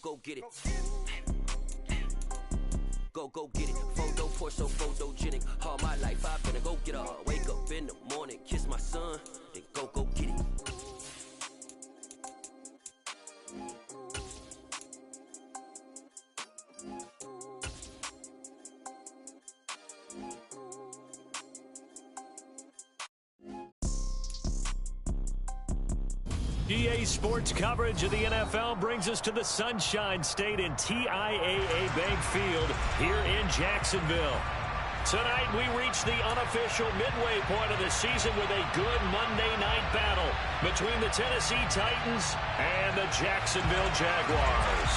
Go get it. Go get it. Photo pour so photogenic. All my life I've been a go get her. Wake up in the morning, kiss my son, then go get it. EA Sports coverage of the NFL brings us to the Sunshine State in TIAA Bank Field here in Jacksonville. Tonight we reach the unofficial midway point of the season with a good Monday night battle between the Tennessee Titans and the Jacksonville Jaguars.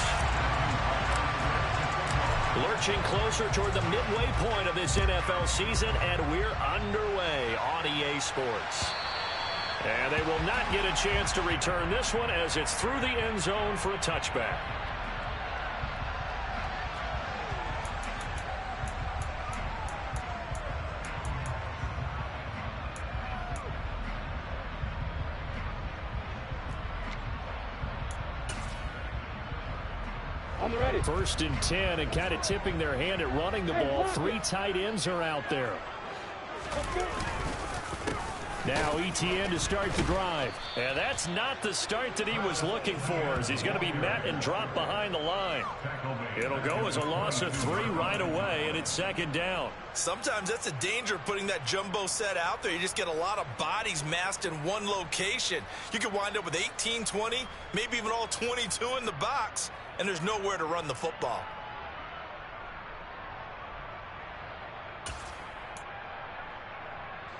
Lurching closer toward the midway point of this NFL season, and we're underway on EA Sports. And they will not get a chance to return this one as it's through the end zone for a touchback. On the ready. 1st and 10, and kind of tipping their hand at running the ball. 3 tight ends are out there. Now Etienne to start the drive. And that's not the start that he was looking for, as he's going to be met and dropped behind the line. It'll go as a loss of 3 right away, and it's 2nd down. Sometimes that's a danger of putting that jumbo set out there. You just get a lot of bodies massed in one location. You could wind up with 18, 20, maybe even all 22 in the box, and there's nowhere to run the football.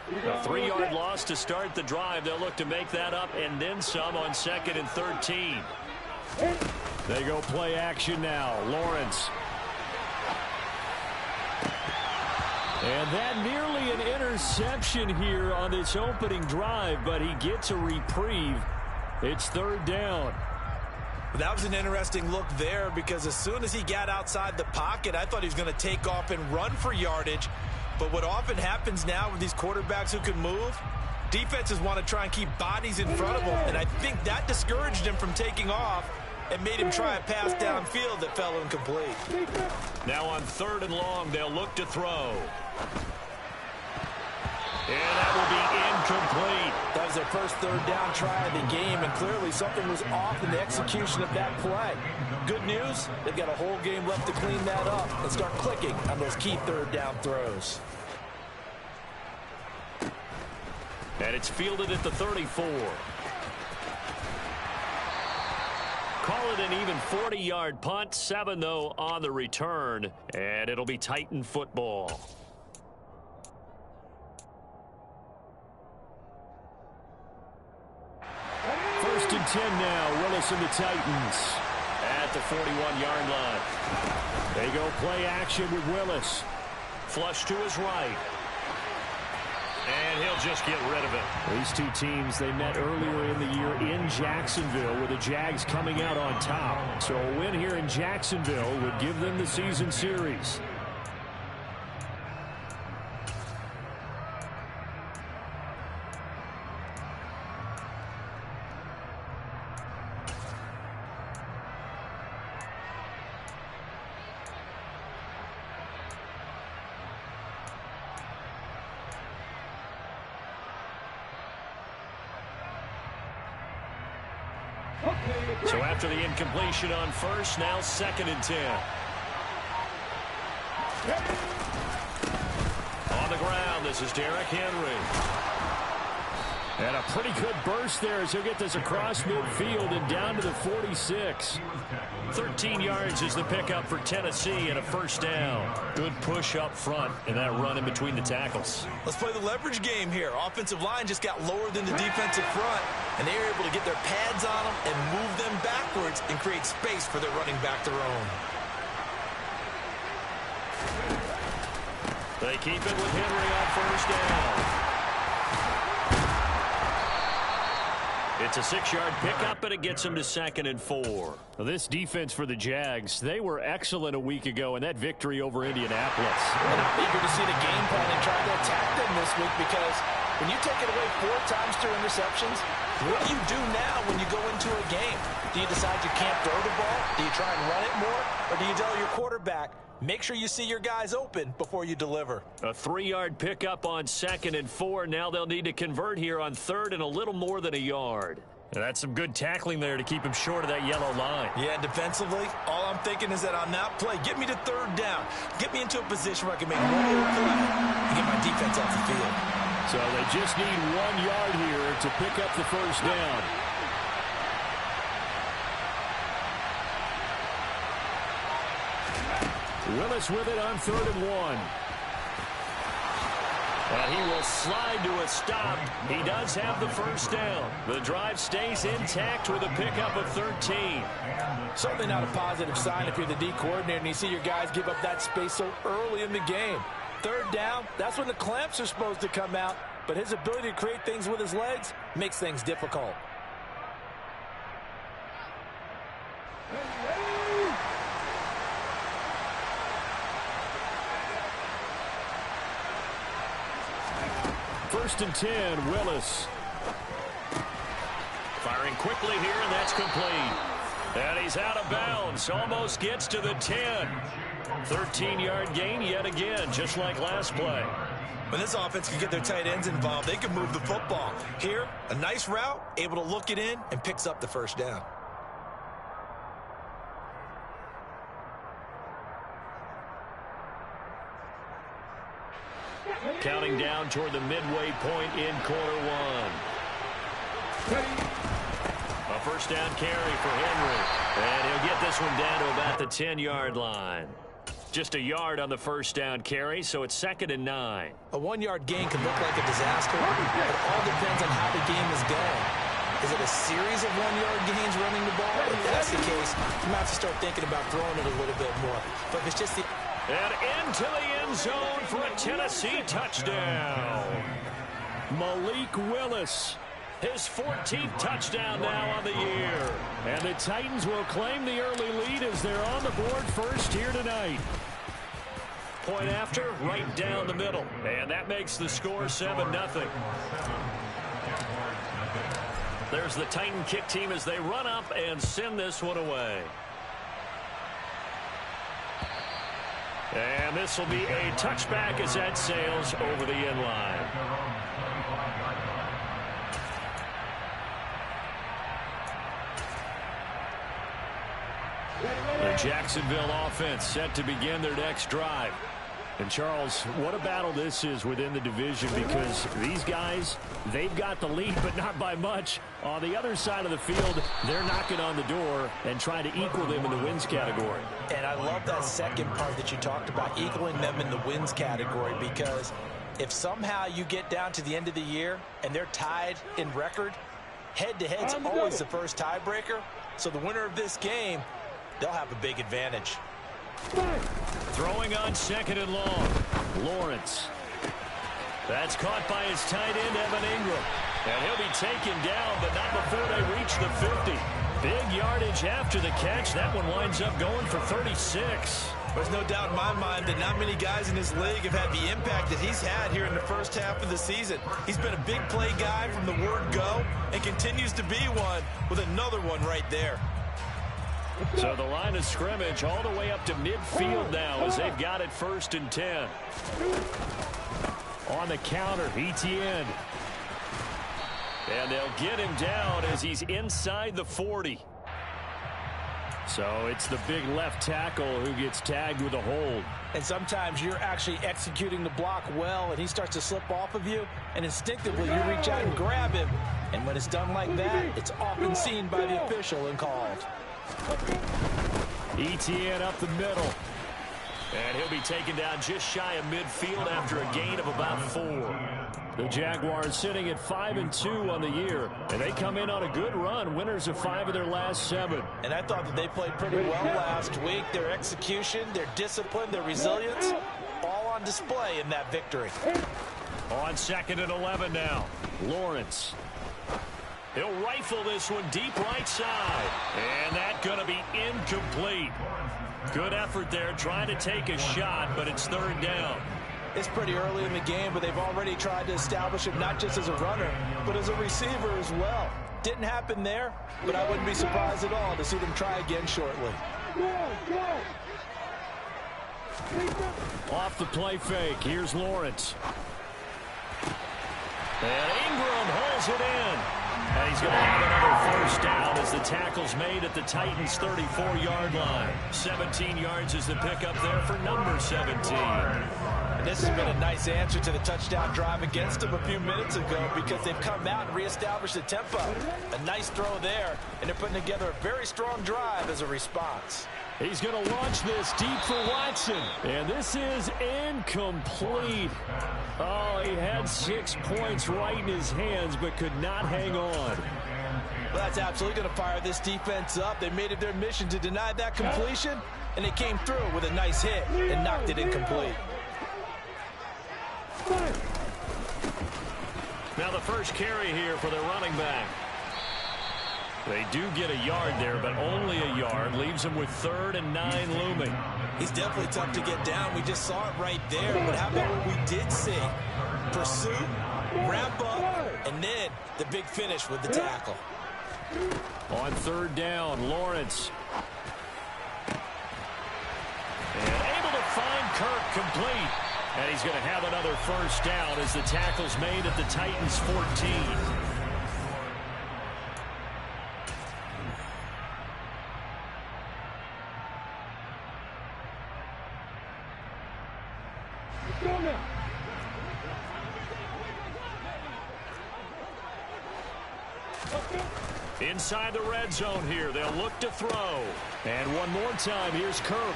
A 3-yard loss to start the drive. They'll look to make that up and then some on 2nd and 13. They go play action now. Lawrence. And that nearly an interception here on this opening drive, but he gets a reprieve. It's 3rd down. That was an interesting look there, because as soon as he got outside the pocket, I thought he was going to take off and run for yardage. But what often happens now with these quarterbacks who can move, defenses want to try and keep bodies in front of them, and I think that discouraged him from taking off and made him try a pass downfield that fell incomplete. Now on 3rd and long, they'll look to throw. And that will be incomplete. That was their first 3rd down try of the game, and clearly something was off in the execution of that play. Good news, they've got a whole game left to clean that up and start clicking on those key 3rd down throws. And it's fielded at the 34. Call it an even 40-yard punt. 7, though, on the return. And it'll be Titan football. 1st and 10 now. Willis and the Titans at the 41-yard line. They go play action with Willis. Flush to his right. And he'll just get rid of it. These two teams, they met earlier in the year in Jacksonville, with the Jags coming out on top. So a win here in Jacksonville would give them the season series. So after the incompletion on 1st, now 2nd and 10. On the ground, this is Derrick Henry. And a pretty good burst there as he'll get this across midfield and down to the 46. 13 yards is the pickup for Tennessee and a 1st down. Good push up front and that run in between the tackles. Let's play the leverage game here. Offensive line just got lower than the defensive front, and they were able to get their pads on them and move them backwards and create space for their running back their own. They keep it with Henry on 1st down. It's a 6-yard pickup, and it gets them to 2nd and 4. Well, this defense for the Jags, they were excellent a week ago in that victory over Indianapolis. And I'm eager to see the game plan and try to attack them this week, because when you take it away 4 times through interceptions, what do you do now when you go into a game? Do you decide you can't throw the ball? Do you try and run it more, or do you tell your quarterback, make sure you see your guys open before you deliver? A 3-yard pickup on 2nd and 4. Now they'll need to convert here on 3rd and a little more than a yard. And that's some good tackling there to keep him short of that yellow line. Yeah, and defensively, all I'm thinking is that on that play, get me to 3rd down. Get me into a position where I can make one more play and get my defense off the field. So they just need 1 yard here to pick up the first down. Willis with it on 3rd and 1. And he will slide to a stop. He does have the first down. The drive stays intact with a pickup of 13. Certainly not a positive sign if you're the D coordinator and you see your guys give up that space so early in the game. 3rd down, that's when the clamps are supposed to come out. But his ability to create things with his legs makes things difficult. First and 10, Willis. Firing quickly here, and that's complete. And he's out of bounds. Almost gets to the 10. 13-yard gain yet again, just like last play. When this offense can get their tight ends involved, they can move the football. Here, a nice route, able to look it in, and picks up the first down. Counting down toward the midway point in quarter 1. A first down carry for Henry. And he'll get this one down to about the 10-yard line. Just a yard on the first down carry, so it's 2nd and 9. A 1-yard gain can look like a disaster. It all depends on how the game is going. Is it a series of 1-yard gains running the ball? If that's the case, you might have to start thinking about throwing it a little bit more. But if it's just the... And into the end zone for a Tennessee touchdown. Malik Willis, his 14th touchdown now on the year. And the Titans will claim the early lead as they're on the board first here tonight. Point after, right down the middle. And that makes the score 7-0. There's the Titan kick team as they run up and send this one away. And this will be a touchback as that sails over the end line. The Jacksonville offense set to begin their next drive. And, Charles, what a battle this is within the division because these guys, they've got the lead, but not by much. On the other side of the field, they're knocking on the door and trying to equal them in the wins category. And I love that second part that you talked about, equaling them in the wins category, because if somehow you get down to the end of the year and they're tied in record, head-to-head's always the first tiebreaker. So the winner of this game, they'll have a big advantage. Throwing on 2nd and long. Lawrence. That's caught by his tight end, Evan Ingram. And he'll be taken down, but not before they reach the 50. Big yardage after the catch. That one winds up going for 36. There's no doubt in my mind that not many guys in this league have had the impact that he's had here in the first half of the season. He's been a big play guy from the word go and continues to be one with another one right there. So the line of scrimmage all the way up to midfield now as they've got it 1st and 10. On the counter, Etienne. And they'll get him down as he's inside the 40. So it's the big left tackle who gets tagged with a hold. And sometimes you're actually executing the block well, and he starts to slip off of you, and instinctively you reach out and grab him. And when it's done like that, it's often seen by the official and called. Etienne up the middle. And he'll be taken down just shy of midfield after a gain of about 4. The Jaguars sitting at 5-2 on the year. And they come in on a good run, winners of 5 of their last 7. And I thought that they played pretty well last week. Their execution, their discipline, their resilience, all on display in that victory. On 2nd and 11 now. Lawrence. He'll rifle this one deep right side. And that's going to be incomplete. Good effort there trying to take a shot, but it's 3rd down. It's pretty early in the game, but they've already tried to establish him not just as a runner, but as a receiver as well. Didn't happen there, but I wouldn't be surprised at all to see them try again shortly. Off the play fake, here's Lawrence. And Ingram holds it in. And he's going to have another first down as the tackle's made at the Titans' 34-yard line. 17 yards is the pickup there for number 17. And this has been a nice answer to the touchdown drive against them a few minutes ago because they've come out and reestablished the tempo. A nice throw there, and they're putting together a very strong drive as a response. He's going to launch this deep for Watson. And this is incomplete. Oh, he had 6 points right in his hands but could not hang on. Well, that's absolutely going to fire this defense up. They made it their mission to deny that completion, and they came through with a nice hit and knocked it incomplete. Now the first carry here for their running back. They do get a yard there, but only a yard. Leaves them with 3rd and 9 looming. He's definitely tough to get down. We just saw it right there. But how about what we did see? Pursuit, wrap up, and then the big finish with the tackle. On 3rd down, Lawrence. And able to find Kirk complete. And he's going to have another first down as the tackle's made at the Titans' 14. Inside the red zone here, they'll look to throw. And one more time, here's Kirk.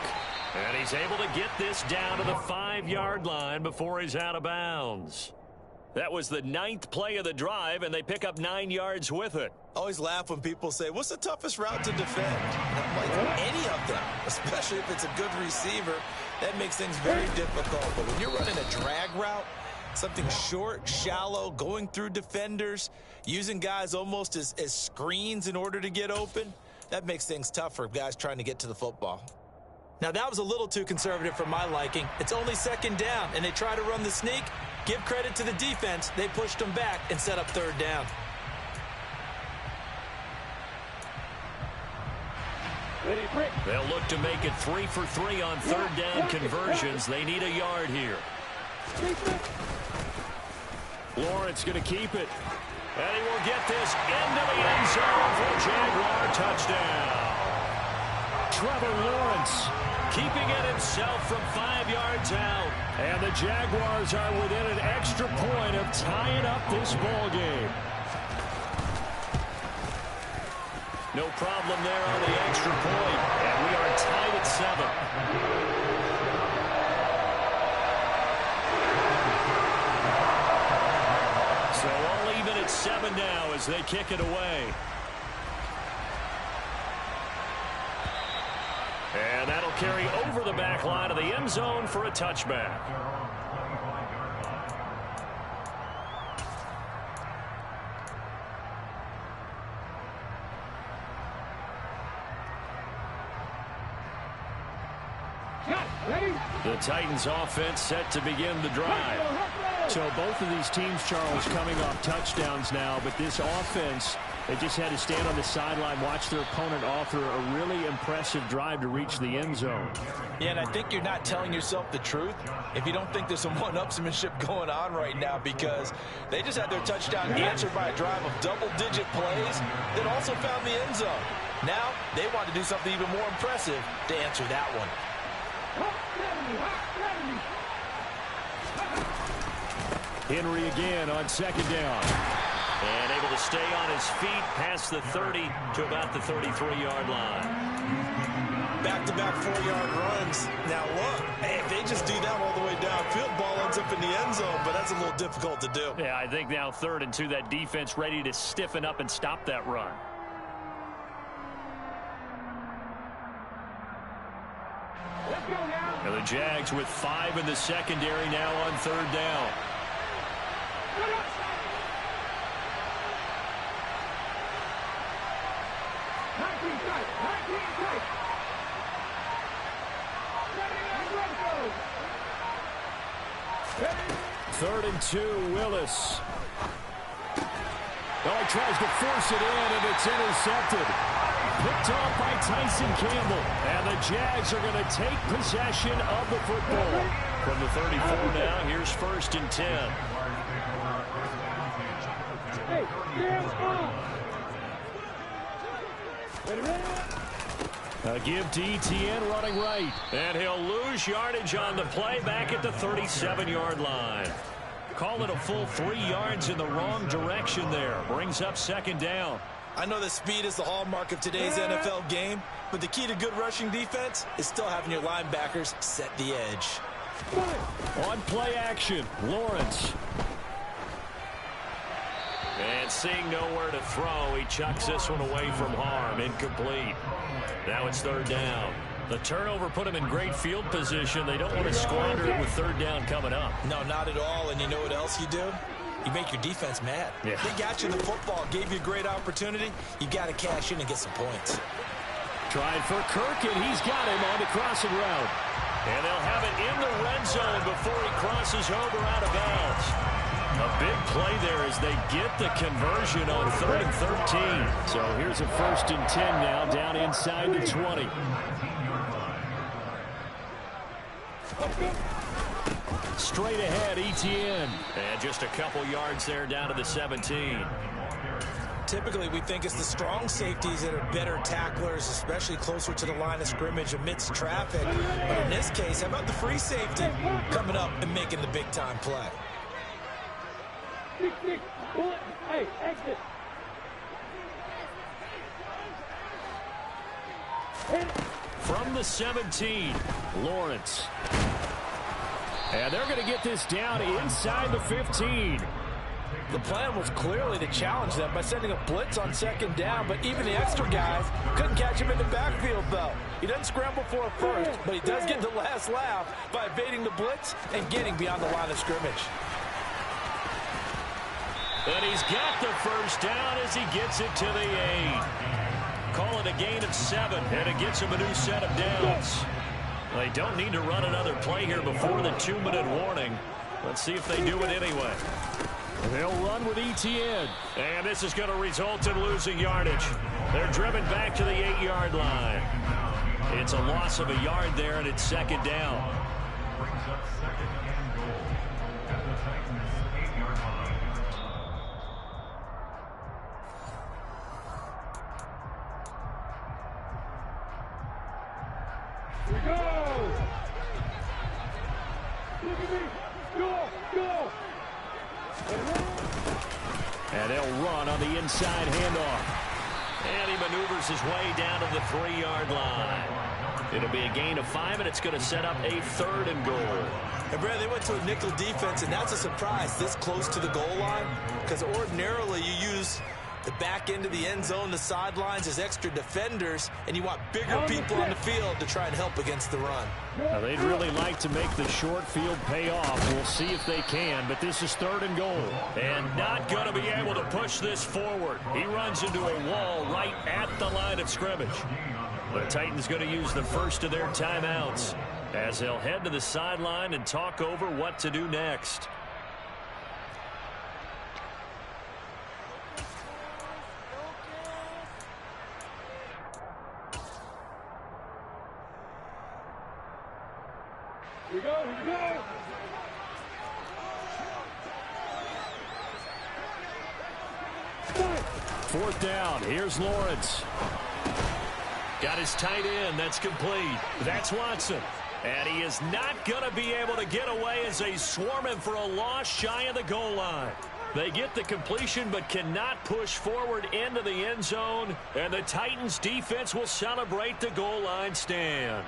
And he's able to get this down to the 5-yard line before he's out of bounds. That was the 9th play of the drive, and they pick up 9 yards with it. Always laugh when people say, what's the toughest route to defend? I'm like, any of them, especially if it's a good receiver. That makes things very difficult. But when you're running a drag route, something short, shallow, going through defenders, using guys almost as screens in order to get open, that makes things tough for guys trying to get to the football. Now, that was a little too conservative for my liking. It's only 2nd down, and they try to run the sneak. Give credit to the defense. They pushed them back and set up 3rd down. They'll look to make it 3 for 3 on 3rd down conversions. They need a yard here. Lawrence going to keep it. And he will get this into the end zone for a Jaguar touchdown. Trevor Lawrence keeping it himself from 5 yards out. And the Jaguars are within an extra point of tying up this ball game. No problem there on the extra point. And we are tied at 7. So all even at 7 now as they kick it away. And that'll carry over the back line of the end zone for a touchback. The Titans offense set to begin the drive. So both of these teams, Charles, coming off touchdowns now, but this offense, they just had to stand on the sideline, watch their opponent offer a really impressive drive to reach the end zone. Yeah, and I think you're not telling yourself the truth if you don't think there's some one-upsmanship going on right now, because they just had their touchdown answered by a drive of double-digit plays that also found the end zone. Now they want to do something even more impressive to answer that one. Henry again on 2nd down. And able to stay on his feet past the 30 to about the 33-yard line. Back-to-back 4-yard runs. Now look, hey, if they just do that all the way downfield, ball ends up in the end zone, but that's a little difficult to do. Yeah, I think now 3rd and 2, that defense ready to stiffen up and stop that run. And the Jags with 5 in the secondary now on 3rd down. Third and 2, Willis. Oh, he tries to force it in, and it's intercepted. picked off by Tyson Campbell. And the Jags are going to take possession of the football. From the 34 now, here's 1st and 10. A give to Etienne running right. And he'll lose yardage on the play back at the 37-yard line. Call it a full 3 yards in the wrong direction there. Brings up 2nd down. I know that speed is the hallmark of today's NFL game, but the key to good rushing defense is still having your linebackers set the edge. On play action, Lawrence. And seeing nowhere to throw, he chucks this one away from harm. Incomplete. Now it's 3rd down. The turnover put him in great field position. They don't want to squander it with 3rd down coming up. No, not at all. And you know what else you do? You make your defense mad. Yeah. They got you the football, gave you a great opportunity. You got to cash in and get some points. Tried for Kirk, and he's got him on the crossing route. And they'll have it in the red zone before he crosses over out of bounds. A big play there as they get the conversion on 3rd and 13. So here's a 1st and 10 now, down inside the 20. Straight ahead, Etienne. And just a couple yards there down to the 17. Typically, we think it's the strong safeties that are better tacklers, especially closer to the line of scrimmage amidst traffic. But in this case, how about the free safety coming up and making the big-time play? Hey, exit. From the 17, Lawrence. And they're going to get this down inside the 15. The plan was clearly to challenge them by sending a blitz on 2nd down, but even the extra guys couldn't catch him in the backfield, though. He doesn't scramble for a first, but he does get the last laugh by evading the blitz and getting beyond the line of scrimmage. And he's got the 1st down as he gets it to the 8. Call it a gain of 7, and it gets him a new set of downs. They don't need to run another play here before the 2-minute warning. Let's see if they do it anyway. They'll run with Etienne. And this is going to result in losing yardage. They're driven back to the 8-yard line. It's a loss of a yard there, and it's 2nd down. And they'll run on the inside handoff. And he maneuvers his way down to the 3-yard line. It'll be a gain of 5, and it's going to set up a 3rd and goal. And, Brad, they went to a nickel defense, and that's a surprise this close to the goal line, because ordinarily you use the back end of the end zone, the sidelines as extra defenders, and you want bigger people on the field to try and help against the run. Now, they'd really like to make the short field pay off. We'll see if they can, but this is 3rd and goal. And not going to be able to push this forward. He runs into a wall right at the line of scrimmage. The Titans going to use the first of their timeouts as they'll head to the sideline and talk over what to do next. Here we go, here we go. Fourth down. Here's Lawrence. Got his tight end. That's complete. That's Watson. And he is not going to be able to get away as they swarm him for a loss shy of the goal line. They get the completion but cannot push forward into the end zone. And the Titans defense will celebrate the goal line stand.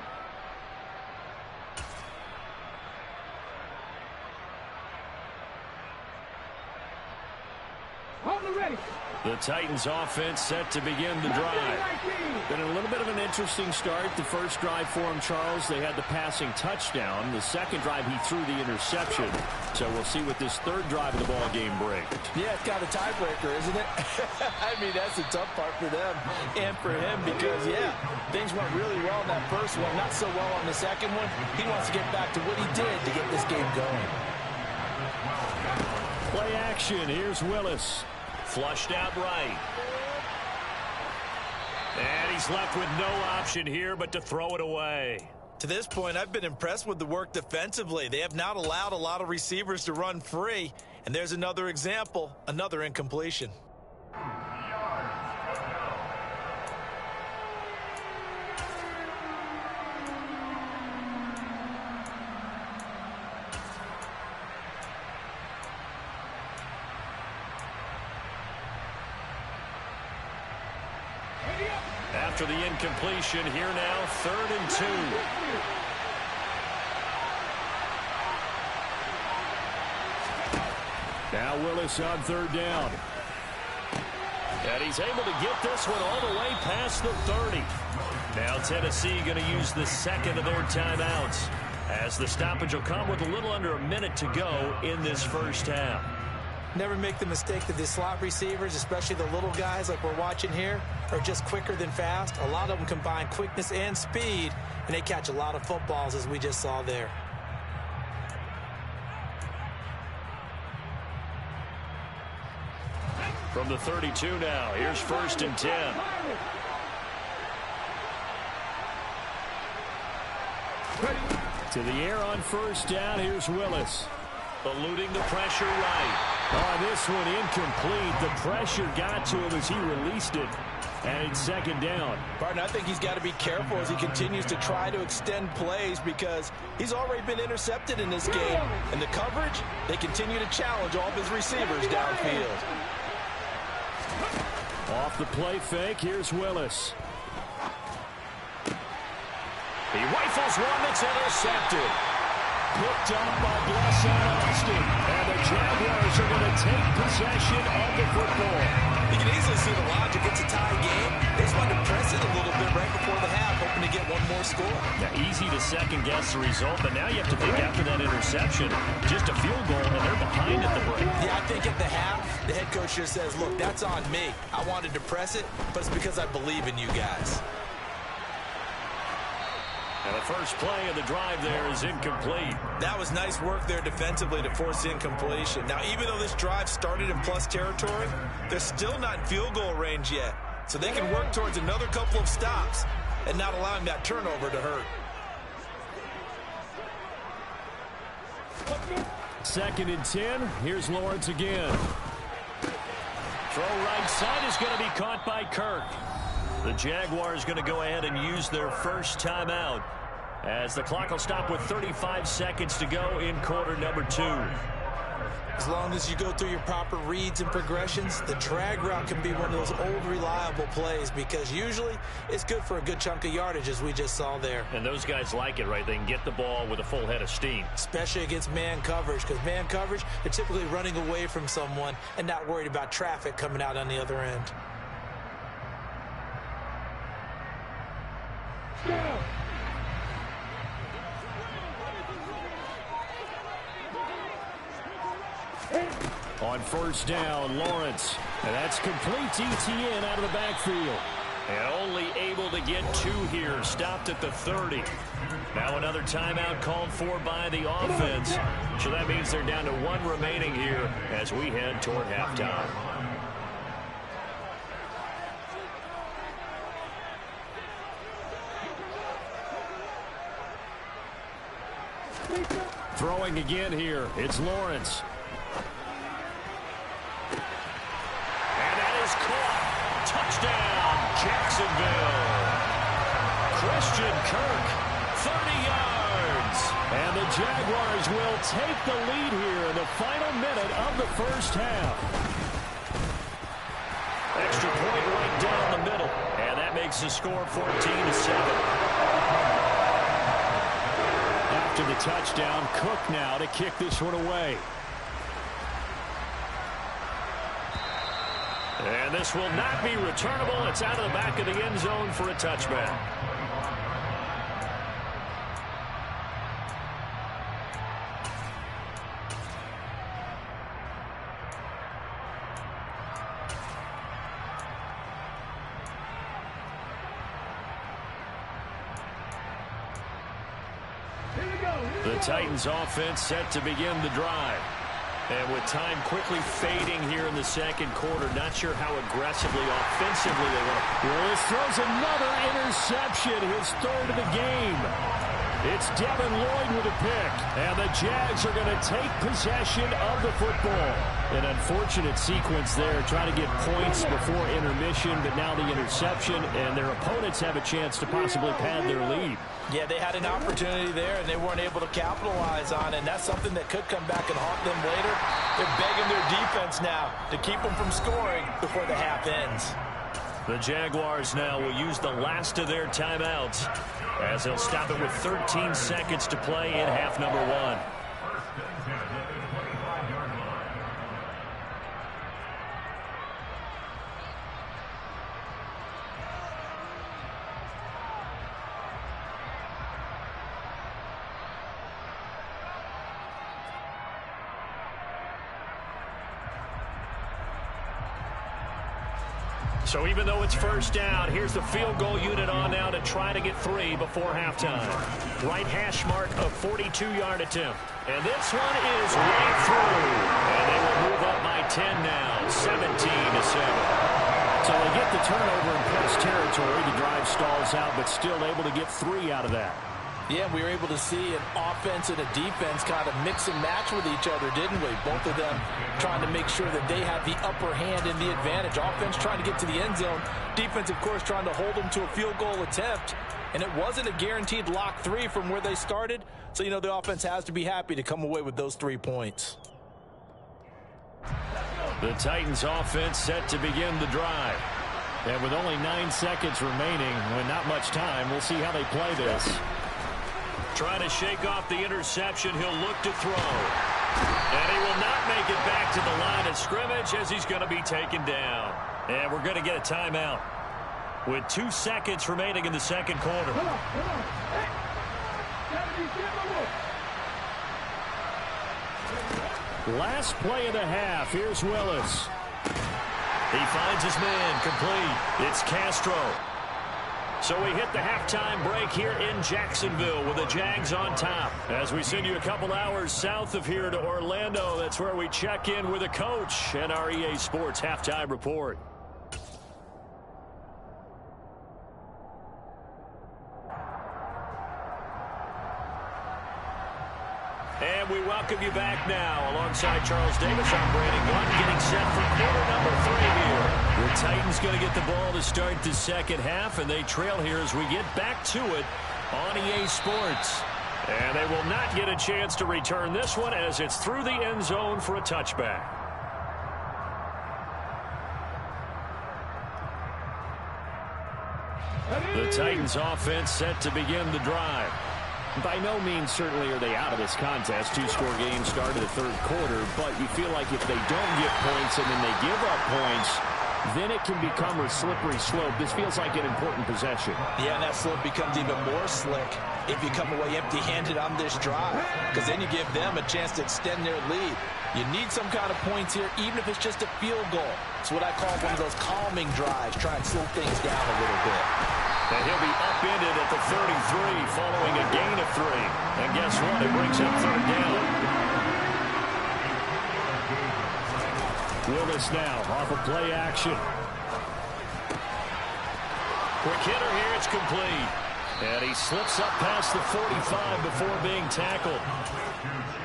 The Titans offense set to begin the drive. Been a little bit of an interesting start. The first drive for him, Charles, they had the passing touchdown. The second drive, he threw the interception. So we'll see what this third drive of the ball game brings. Yeah, it's got a tiebreaker, isn't it? I mean, that's the tough part for them and for him because, yeah, things went really well in that first one. Not so well on the second one. He wants to get back to what he did to get this game going. Play action. Here's Willis. Flushed out right. And he's left with no option here but to throw it away. To this point, I've been impressed with the work defensively. They have not allowed a lot of receivers to run free. And there's another example, another incompletion. After the incompletion, here now, 3rd and 2. Now Willis on 3rd down. And he's able to get this one all the way past the 30. Now Tennessee going to use the second of their timeouts, as the stoppage will come with a little under a minute to go in this first half. Never make the mistake that the slot receivers, especially the little guys like we're watching here, are just quicker than fast. A lot of them combine quickness and speed, and they catch a lot of footballs, as we just saw there. From the 32 now, here's 1st and 10. To the air on 1st down, here's Willis. Eluding the pressure right. Oh, this one incomplete. The pressure got to him as he released it. And it's 2nd down. Barton, I think he's got to be careful as he continues to try to extend plays, because he's already been intercepted in this game. And the coverage, they continue to challenge all of his receivers downfield. Off the play fake, here's Willis. He rifles one that's intercepted. Picked up by Blesson Austin. And the Jaguars are going to take possession of the football. You can easily see the logic. It's a tie game. They just wanted to press it a little bit right before the half, hoping to get one more score. Now, easy to second-guess the result, but now you have to think after that interception, just a field goal, and they're behind at the break. Yeah, I think at the half, the head coach just says, look, that's on me. I wanted to press it, but it's because I believe in you guys. And the first play of the drive there is incomplete. That was nice work there defensively to force incompletion. Now, even though this drive started in plus territory, they're still not in field goal range yet. So they can work towards another couple of stops and not allowing that turnover to hurt. 2nd and 10. Here's Lawrence again. Throw right side is going to be caught by Kirk. The Jaguars going to go ahead and use their first timeout, as the clock will stop with 35 seconds to go in quarter number 2. As long as you go through your proper reads and progressions, the drag route can be one of those old reliable plays, because usually it's good for a good chunk of yardage, as we just saw there. And those guys like it, right? They can get the ball with a full head of steam. Especially against man coverage, because man coverage, they're typically running away from someone and not worried about traffic coming out on the other end. On 1st down, Lawrence. And that's complete to Etienne out of the backfield. And only able to get 2 here. Stopped at the 30. Now another timeout called for by the offense. So that means they're down to 1 remaining here as we head toward halftime. Throwing again here. It's Lawrence. And that is caught. Touchdown, Jacksonville. Christian Kirk, 30 yards. And the Jaguars will take the lead here in the final minute of the first half. Extra point right down the middle. And that makes the score 14-7. After the touchdown, Cook now to kick this one away. And this will not be returnable. It's out of the back of the end zone for a touchback. The Titans offense set to begin the drive. And with time quickly fading here in the second quarter, not sure how aggressively, offensively they want to. Willis throws another interception, his third of the game. It's Devin Lloyd with a pick, and the Jags are going to take possession of the football. An unfortunate sequence there, trying to get points before intermission, but now the interception, and their opponents have a chance to possibly pad their lead. Yeah, they had an opportunity there, and they weren't able to capitalize on it, and that's something that could come back and haunt them later. They're begging their defense now to keep them from scoring before the half ends. The Jaguars now will use the last of their timeouts as they'll stop it with 13 seconds to play in half number 1. So even though it's first down, here's the field goal unit on now to try to get 3 before halftime. Right hash mark of 42-yard attempt. And this one is right through. And they will move up by 10 now, 17-7. So they get the turnover in press territory. The drive stalls out, but still able to get 3 out of that. Yeah, we were able to see an offense and a defense kind of mix and match with each other, didn't we? Both of them trying to make sure that they had the upper hand and the advantage. Offense trying to get to the end zone. Defense, of course, trying to hold them to a field goal attempt. And it wasn't a guaranteed lock 3 from where they started. So, you know, the offense has to be happy to come away with those 3 points. The Titans offense set to begin the drive. And with only 9 seconds remaining, with not much time, we'll see how they play this. Trying to shake off the interception. He'll look to throw. And he will not make it back to the line of scrimmage as he's going to be taken down. And we're going to get a timeout with 2 seconds remaining in the second quarter. Last play of the half. Here's Willis. He finds his man complete. It's Castro. So we hit the halftime break here in Jacksonville with the Jags on top. As we send you a couple hours south of here to Orlando, that's where we check in with a coach and our EA Sports Halftime Report. And we welcome you back now. Alongside Charles Davis, I'm Brandon Gaudin, getting set for quarter number 3 here. The Titans going to get the ball to start the second half, and they trail here as we get back to it on EA Sports. And they will not get a chance to return this one as it's through the end zone for a touchback. The Titans offense set to begin the drive. By no means certainly are they out of this contest. 2-score game started the third quarter, but you feel like if they don't get points and then they give up points, then it can become a slippery slope. This feels like an important possession. Yeah, and that slope becomes even more slick if you come away empty-handed on this drive, because then you give them a chance to extend their lead. You need some kind of points here, even if it's just a field goal. It's what I call one of those calming drives. Try and slow things down a little bit. And he'll be upended at the 33 following a gain of 3. And guess what? It brings up third down. Willis now off of play action. Quick hitter here. It's complete. And he slips up past the 45 before being tackled.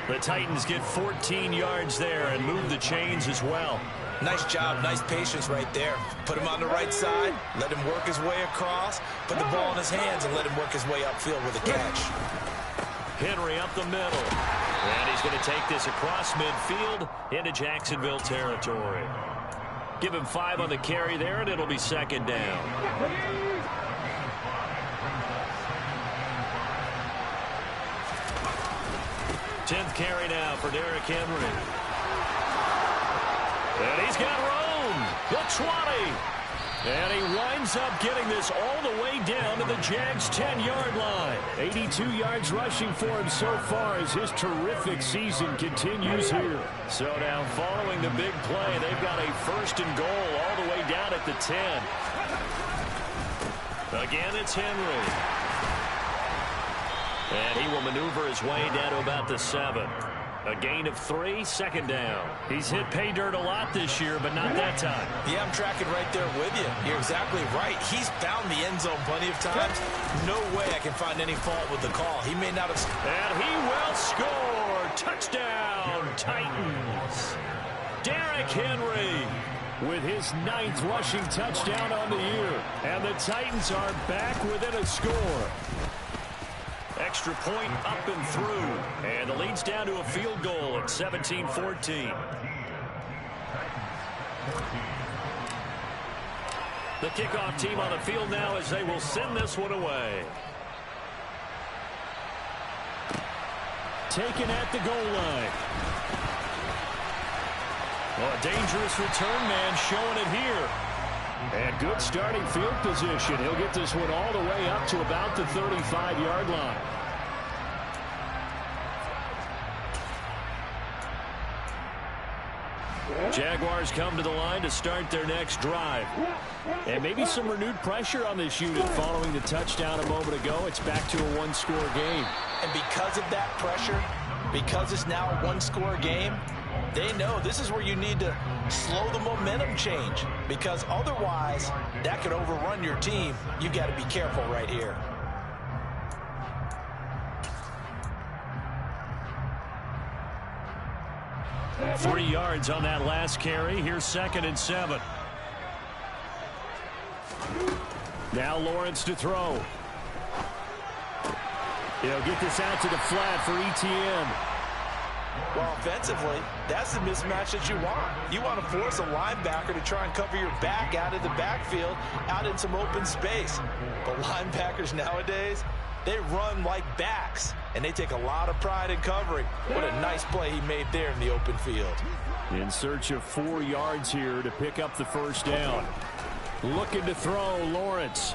The Titans get 14 yards there and move the chains as well. Nice job, nice patience right there. Put him on the right side, let him work his way across, put the ball in his hands and let him work his way upfield with a catch. Henry up the middle. And he's going to take this across midfield into Jacksonville territory. Give him 5 on the carry there, and it'll be second down. Tenth carry now for Derrick Henry. And he's got room. The 20. And he winds up getting this all the way down to the Jags' 10-yard line. 82 yards rushing for him so far as his terrific season continues here. So now following the big play, they've got a first and goal all the way down at the 10. Again, it's Henry. And he will maneuver his way down to about the 7. A gain of 3, second down. He's hit pay dirt a lot this year, but not that time. Yeah, I'm tracking right there with you. You're exactly right. He's found the end zone plenty of times. No way I can find any fault with the call. He may not have... And he will score. Touchdown, Titans. Derrick Henry with his 9th rushing touchdown on the year. And the Titans are back within a score. Extra point up and through. And the lead's down to a field goal at 17-14. The kickoff team on the field now as they will send this one away. Taken at the goal line. Well, a dangerous return man showing it here. And good starting field position. He'll get this one all the way up to about the 35-yard line. Jaguars come to the line to start their next drive. And maybe some renewed pressure on this unit following the touchdown a moment ago. It's back to a one-score game. And because of that pressure, because it's now a one-score game, they know this is where you need to slow the momentum change, because otherwise that could overrun your team. You've got to be careful right here. Three yards on that last carry. Here's 2nd and 7. Now Lawrence to throw. He'll get this out to the flat for Etienne. Well, offensively, that's the mismatch that you want. You want to force a linebacker to try and cover your back out of the backfield, out in some open space. But linebackers nowadays, they run like backs, and they take a lot of pride in covering. What a nice play he made there in the open field. In search of 4 yards here to pick up the first down. Looking to throw, Lawrence.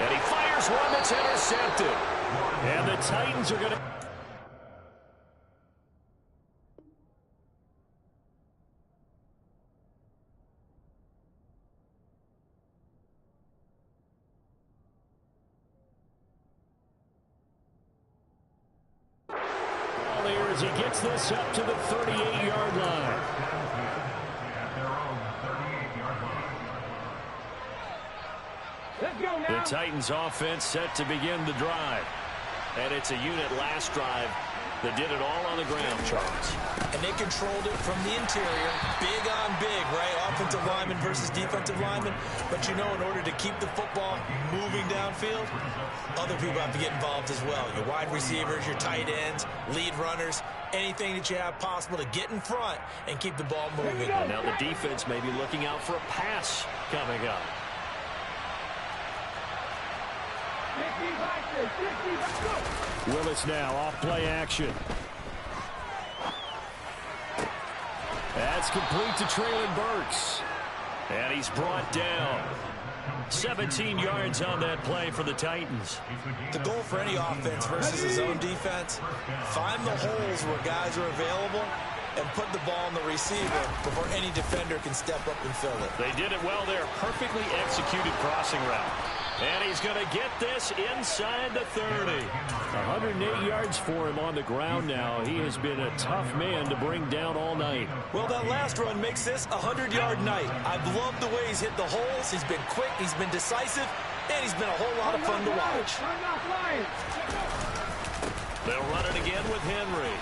And he fires one that's intercepted. And the Titans are going to... As he gets this up to the 38-yard line. The Titans offense set to begin the drive. And it's a unit last drive that did it all on the ground, Charles. And they controlled it from the interior. Big on big, right? Offensive lineman versus defensive lineman. But you know, in order to keep the football moving downfield, other people have to get involved as well. Your wide receivers, your tight ends, lead runners, anything that you have possible to get in front and keep the ball moving. Now the defense may be looking out for a pass coming up. Willis now off play action. That's complete to Treylon Burks. And he's brought down. 17 yards on that play for the Titans. The goal for any offense versus his own defense, find the holes where guys are available and put the ball on the receiver before any defender can step up and fill it. They did it well there. Perfectly executed crossing route. And he's going to get this inside the 30. 108 yards for him on the ground now. He has been a tough man to bring down all night. Well, that last run makes this a 100-yard night. I've loved the way he's hit the holes. He's been quick, he's been decisive, and he's been a whole lot of fun to watch. They'll run it again with Henry.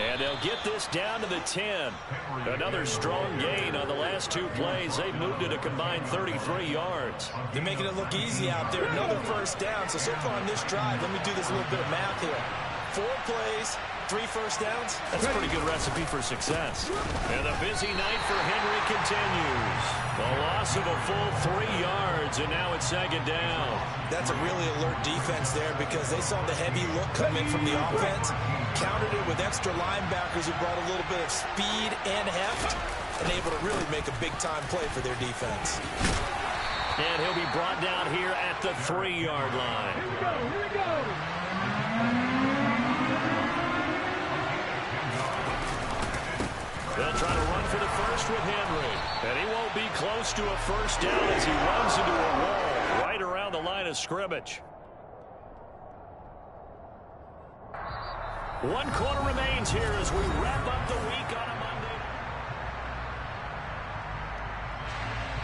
And they'll get this down to the 10. Another strong gain on the last 2 plays. They've moved it a combined 33 yards. They're making it look easy out there. Another first down. So far on this drive, let me do this little bit of math here. 4 plays, 3 first downs. That's a pretty good recipe for success. And the busy night for Henry continues. The loss of a full 3 yards, and now it's 2nd down. That's a really alert defense there because they saw the heavy look coming from the offense, countered it with extra linebackers who brought a little bit of speed and heft, and able to really make a big-time play for their defense. And he'll be brought down here at the 3-yard line. Here we go, here we go. They'll try to run for the first with Henry. And he won't be close to a first down as he runs into a wall right around the line of scrimmage. 1 quarter remains here as we wrap up the week on a Monday.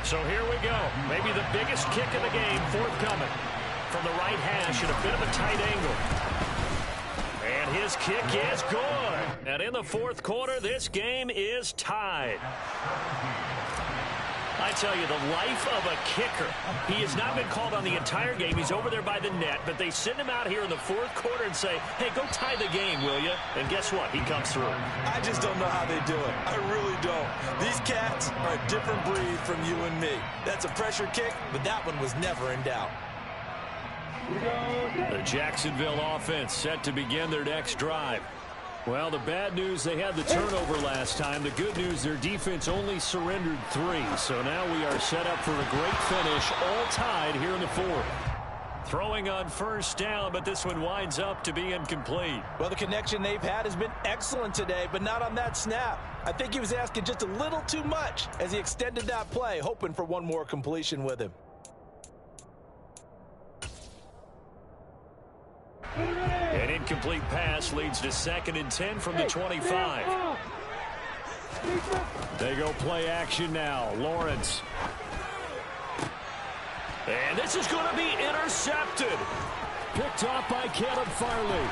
So here we go. Maybe the biggest kick of the game forthcoming. From the right hash at a bit of a tight angle. And his kick is good. And in the 4th quarter, this game is tied. I tell you, the life of a kicker. He has not been called on the entire game. He's over there by the net, but they send him out here in the 4th quarter and say, hey, go tie the game, will you? And guess what? He comes through. I just don't know how they do it. I really don't. These cats are a different breed from you and me. That's a pressure kick, but that one was never in doubt. The Jacksonville offense set to begin their next drive. Well, the bad news, they had the turnover last time. The good news, their defense only surrendered 3. So now we are set up for a great finish, all tied here in the 4th. Throwing on 1st down, but this one winds up to be incomplete. Well, the connection they've had has been excellent today, but not on that snap. I think he was asking just a little too much as he extended that play, hoping for one more completion with him. An incomplete pass leads to 2nd and 10 from the 25. They go play action now. Lawrence. And this is going to be intercepted. Picked off by Caleb Farley.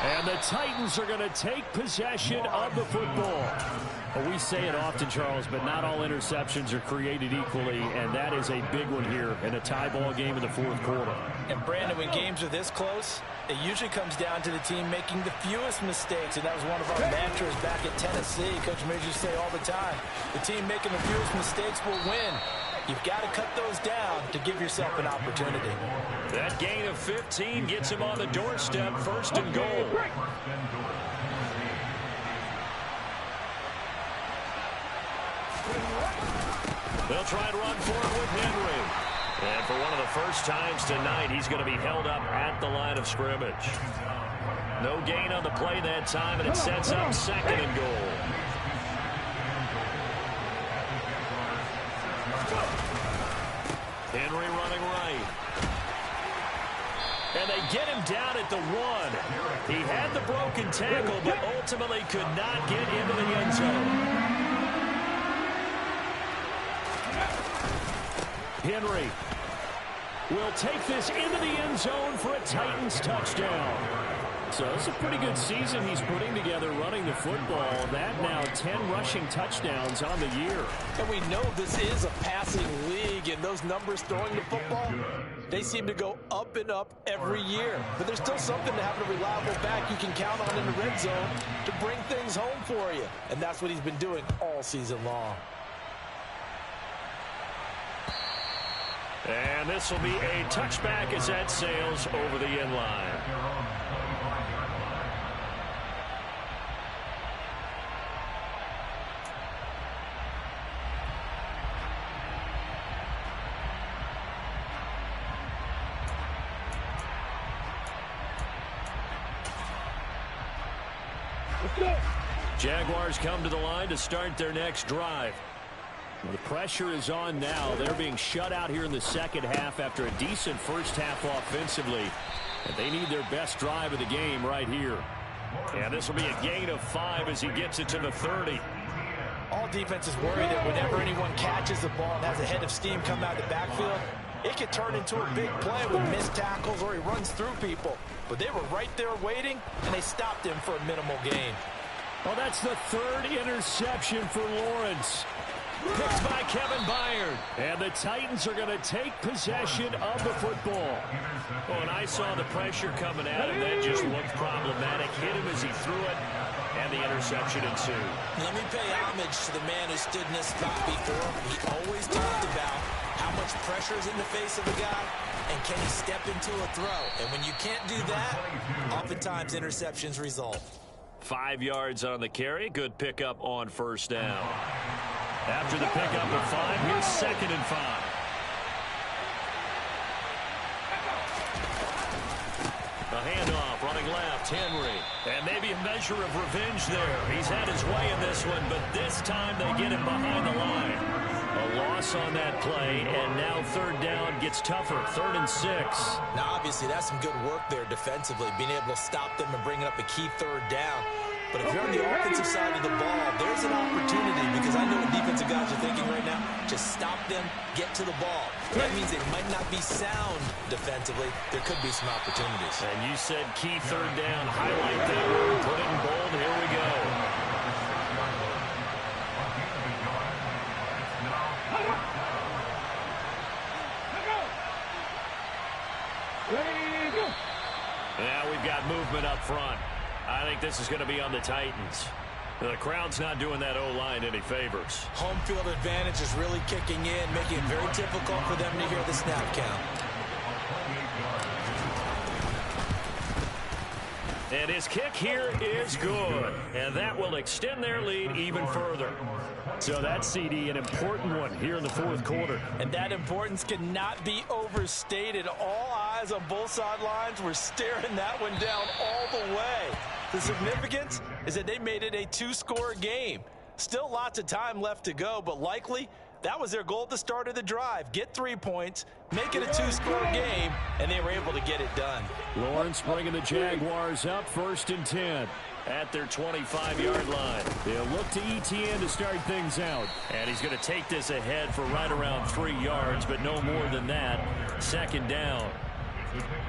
And the Titans are going to take possession of the football. Well, we say it often, Charles, but not all interceptions are created equally, and that is a big one here in a tie ball game in the 4th quarter. And, Brandon, when games are this close, it usually comes down to the team making the fewest mistakes, and that was one of our mantras back at Tennessee. Coach Major used to say all the time, the team making the fewest mistakes will win. You've got to cut those down to give yourself an opportunity. That gain of 15 gets him on the doorstep, 1st and goal. They'll try and run for it with Henry. And for one of the first times tonight, he's going to be held up at the line of scrimmage. No gain on the play that time, and it sets up 2nd and goal. Henry running right. And they get him down at the 1. He had the broken tackle, but ultimately could not get into the end zone. Henry will take this into the end zone for a Titans touchdown. So it's a pretty good season he's putting together running the football. That now 10 rushing touchdowns on the year. And we know this is a passing league, and those numbers throwing the football, they seem to go up and up every year. But there's still something to having a reliable back you can count on in the red zone to bring things home for you. And that's what he's been doing all season long. And this will be a touchback as that sails over the end line. Jaguars come to the line to start their next drive. The pressure is on now. They're being shut out here in the second half after a decent first half offensively. And they need their best drive of the game right here. And this will be a gain of 5 as he gets it to the 30. All defenses worry that whenever anyone catches the ball and has a head of steam come out of the backfield, it could turn into a big play with missed tackles or he runs through people. But they were right there waiting, and they stopped him for a minimal gain. Well, that's the 3rd interception for Lawrence. Picked by Kevin Byard. And the Titans are going to take possession of the football. Oh, and I saw the pressure coming at him. That just looked problematic. Hit him as he threw it, and the interception ensued. Let me pay homage to the man who stood in this spot before. He always talked about how much pressure is in the face of a guy, and can he step into a throw. And when you can't do that, oftentimes interceptions result. 5 yards on the carry. Good pickup on 1st down. After the pickup of 5, here's 2nd and 5. A handoff, running left, Henry. And maybe a measure of revenge there. He's had his way in this one, but this time they get him behind the line. A loss on that play, and now third down gets tougher. 3rd and 6. Now, obviously, that's some good work there defensively, being able to stop them and bringing up a key third down. But if you're on the offensive side of the ball, there's an opportunity, because I know what defensive guys are thinking right now. Just stop them, get to the ball. That means they might not be sound defensively. There could be some opportunities. And you said key third down. Highlight that word. Put it in bold. Here we go. Now we've got movement up front. I think this is going to be on the Titans. The crowd's not doing that O-line any favors. Home field advantage is really kicking in, making it very difficult for them to hear the snap count. And his kick here is good. And that will extend their lead even further. So that's, CD, an important one here in the 4th quarter. And that importance cannot be overstated. All eyes on both sidelines were staring that one down all the way. The significance is that they made it a 2-score game. Still lots of time left to go, but likely that was their goal at the start of the drive. Get 3 points, make it a 2-score game, and they were able to get it done. Lawrence bringing the Jaguars up 1st and 10. At their 25-yard line. They'll look to Etienne to start things out. And he's going to take this ahead for right around 3 yards, but no more than that. 2nd down.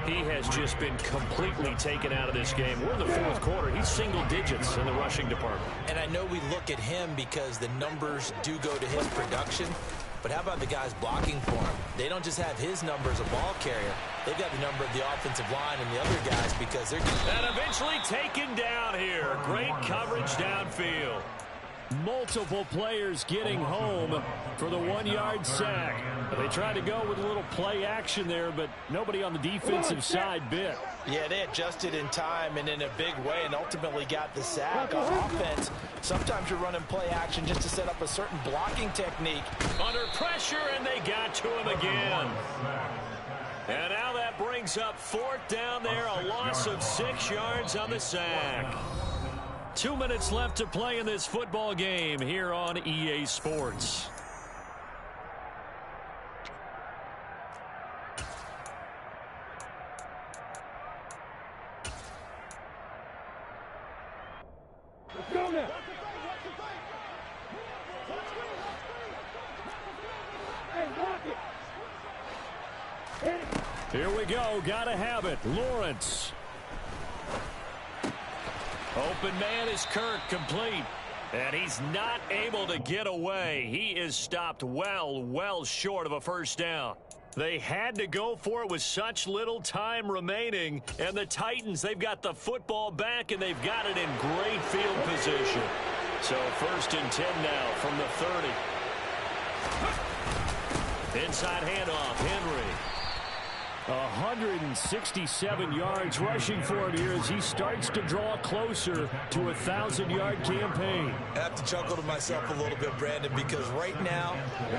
He has just been completely taken out of this game. We're in the 4th quarter. He's single digits in the rushing department. And I know we look at him because the numbers do go to his production. But how about the guys blocking for him? They don't just have his number as a ball carrier. They've got the number of the offensive line and the other guys because they're... And eventually taken down here. Great coverage downfield. Multiple players getting home for the 1-yard sack. They tried to go with a little play action there, but nobody on the defensive side bit. Yeah, they adjusted in time and in a big way and ultimately got the sack. On offense, sometimes you're running play action just to set up a certain blocking technique. Under pressure, and they got to him again. And now that brings up 4th down there, a loss of 6 yards on the sack. 2 minutes left to play in this football game here on EA Sports. Let's go now. Hey, block it. Here we go. Gotta have it. Lawrence. Open man is Kirk, complete. And he's not able to get away. He is stopped well short of a 1st down. They had to go for it with such little time remaining. And the Titans, they've got the football back, and they've got it in great field position. So 1st and 10 now from the 30. Inside handoff, Henry. 167 yards rushing for him here as he starts to draw closer to a 1,000-yard campaign. I have to chuckle to myself a little bit, Brandon, because right now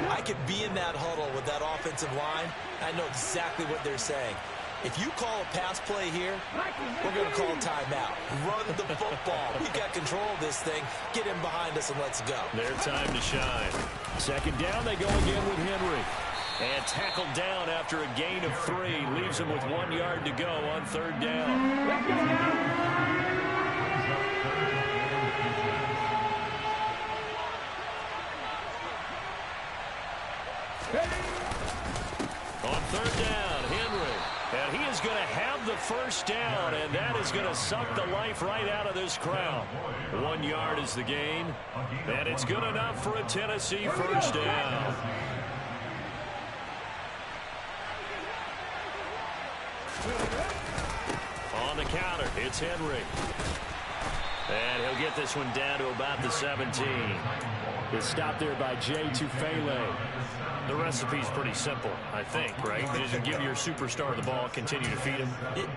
I could be in that huddle with that offensive line. I know exactly what they're saying. If you call a pass play here, we're going to call timeout. Run the football. We got control of this thing. Get in behind us and let's go. Their time to shine. 2nd down, they go again with Henry. And tackled down after a gain of 3. Leaves him with 1 yard to go on 3rd down. Let's go now. On 3rd down, Henry. And he is going to have the 1st down, and that is going to suck the life right out of this crowd. 1 yard is the gain, and it's good enough for a Tennessee 1st down. On the counter, it's Henry. And he'll get this one down to about the 17. It's stopped there by Jay Tufele. The recipe's pretty simple, I think, right? Just give your superstar the ball, continue to feed him.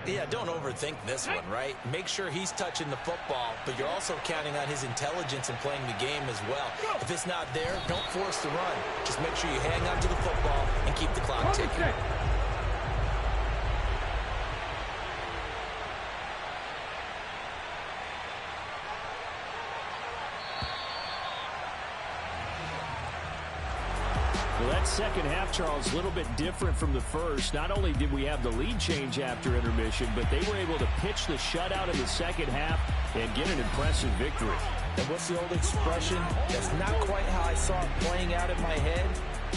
Yeah, don't overthink this one, right? Make sure he's touching the football, but you're also counting on his intelligence in playing the game as well. If it's not there, don't force the run. Just make sure you hang on to the football and keep the clock ticking. Well, that second half, Charles, a little bit different from the first. Not only did we have the lead change after intermission, but they were able to pitch the shutout in the second half and get an impressive victory. And what's the old expression? That's not quite how I saw it playing out in my head.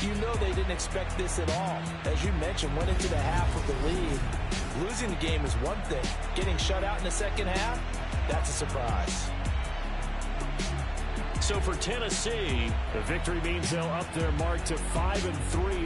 You know they didn't expect this at all. As you mentioned, went into the half with the lead. Losing the game is one thing. Getting shut out in the second half, that's a surprise. So for Tennessee, The victory means they'll up their mark to 5-3 on